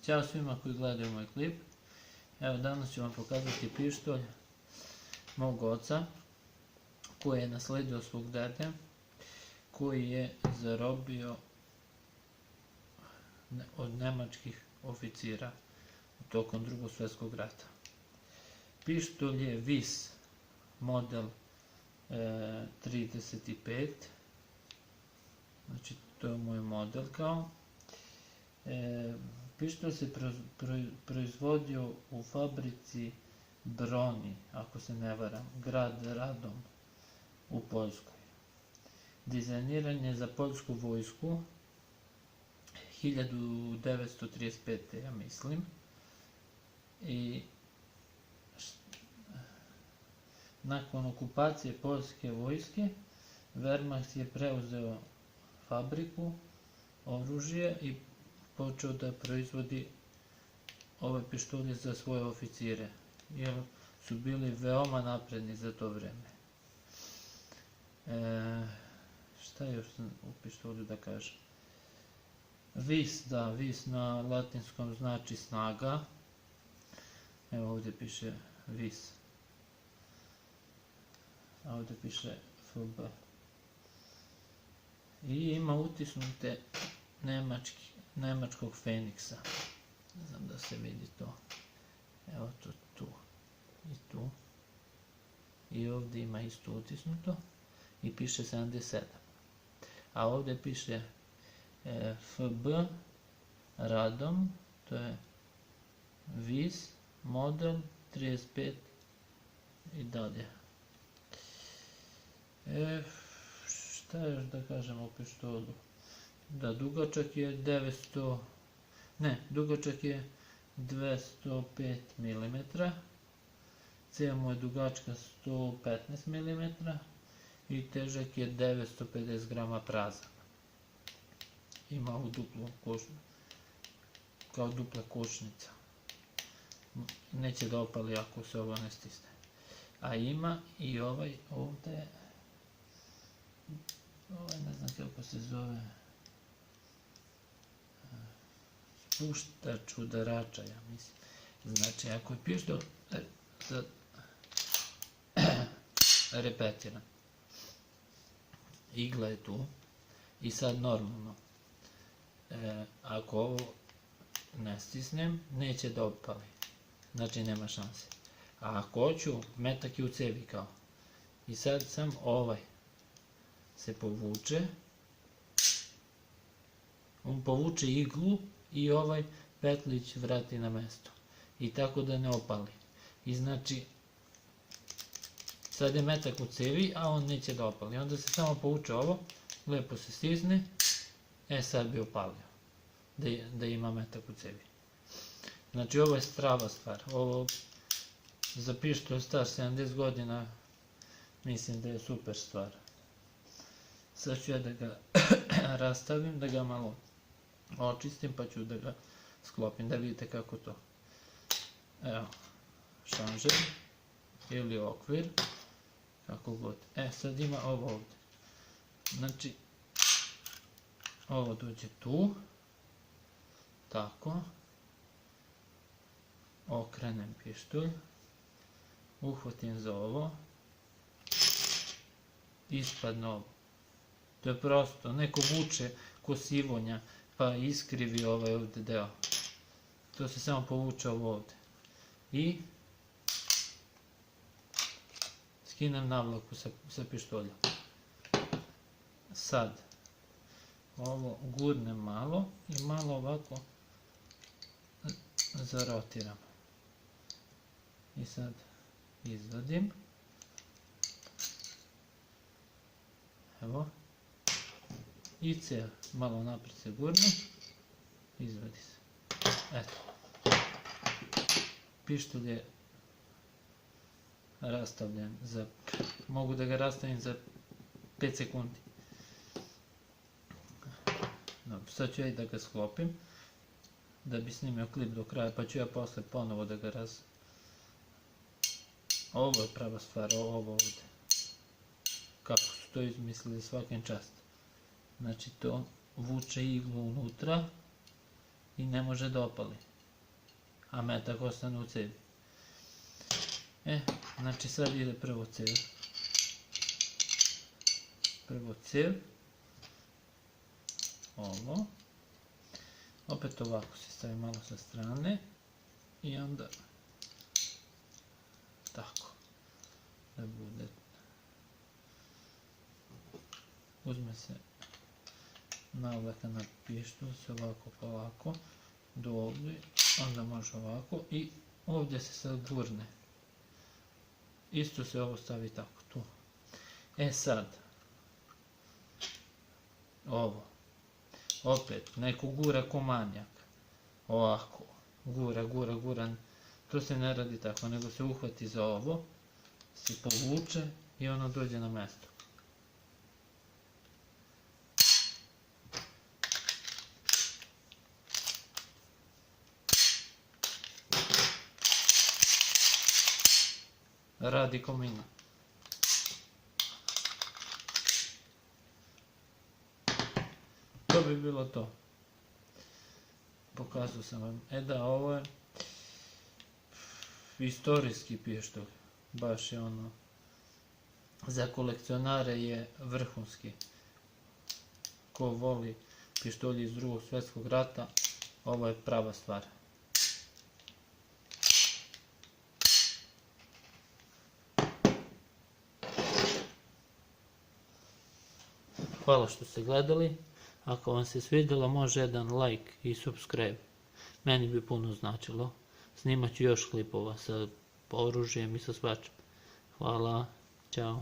Ćao svima koji gledaju moj klip. Evo danas ću vam pokazati pištolj mog oca koji je nasledio svog dede, koji je zarobio od nemačkih oficira tokom Drugog svjetskog rata. Pištolj je Vis model 35, znači to je moj model kao. Pištolj se proizvodio u fabrici Broni, ako se ne varam, grad Radom u Poljskoj. Dizajniran je za poljsku vojsku 1935. ja mislim. I nakon okupacije poljske vojske, Wehrmacht je preuzeo fabriku, oružje i počeo da proizvodi ove pištolje za svoje oficire, jer su bili veoma napredni za to vreme. Šta još u pištolju da kažem? Vis, da, Vis na latinskom znači snaga. Evo ovdje piše Vis. A ovdje piše FB. I ima utisnute nemačkog Feniksa. Ne znam da se vidi to. Evo to tu i tu. I ovdje ima isto utisnuto. I piše 77. A ovdje piše FB Radom. To je Vis model 35 i dalje. Šta još da kažem o pištolju? Da, dugačak je 205 mm, cijev mu je dugačka 115 mm i težak je 950 grama prazan. Ima ovu duplu košnicu, kao dupla košnica. Neće da opali ako se ovo ne stisne. A ima i ovaj ovdje, ne znam kako se zove, spuštač udarača, ja mislim. Znači, ako je pištolj, repetiram, igla je tu i sad normalno, ako ovo ne stisnem, neće da opali, znači nema šanse. A ako hoću, metak je u cevi kao. I sad sam ovaj se povuče, on povuče iglu i ovaj petlić vrati na mesto. I tako da ne opali. I znači, sad je metak u cevi, a on neće da opali. Onda se samo povuče ovo, lepo se stisne, sad bi opalio, da ima metak u cevi. Znači, ovo je strava stvar. Ovo za pištolj star 70 godina, mislim da je super stvar. Sad ću ja da ga rastavim, da ga malo očistim, pa ću da ga sklopim, da vidite kako to. Evo, šanžer ili okvir, kako god. Sad ima ovo ovdje. Znači, ovo dođe tu, tako, okrenem pištolj, uhvatim za ovo, ispadne ovo. To je prosto, neko vuče ko sivonja, pa iskrivi ovaj ovdje deo. To se samo povuče ovo ovdje. I skinem navlaku sa pištoljom. Sad, ovo gurnem malo i malo ovako zarotiram. I sad izvadim. Evo. I cijev malo naprijed se gurne. Izvadi se. Eto. Pištolj je rastavljen za... Mogu da ga rastavim za 5 sekundi. Sad ću ja i da ga sklopim, da bi snimio klip do kraja, pa ću ja posle ponovo da ga Ovo je prava stvar, ovo ovdje. Kako su to izmislili, svakim čast. Znači to vuče iglu unutra i ne može da opali. a metak ostane u cevi. Znači sad ide prvo cev. Prvo cev. Ovo. Opet ovako se stavi malo sa strane. I onda tako. Da bude. Uzme se navlaka na pištolj se ovako polako do ovdje, onda može ovako i ovdje se sad gurne. Isto se ovo stavi tako tu. Sad ovo opet neko gura ko manjak, ovako gura, to se ne radi tako, nego se uhvati za ovo, se povuče i ono dođe na mjesto. Radi ko mina. To bi bilo to. Pokazao sam vam. Da, ovo je istorijski pištolj. Baš je ono, za kolekcionare je vrhunski. Ko voli pištolje iz Drugog svjetskog rata, ovo je prava stvar. Hvala što ste gledali. Ako vam se svidjelo, može jedan like i subscribe. Meni bi puno značilo. Snimat ću još klipova sa oružjem i sa svačim. Hvala, čao.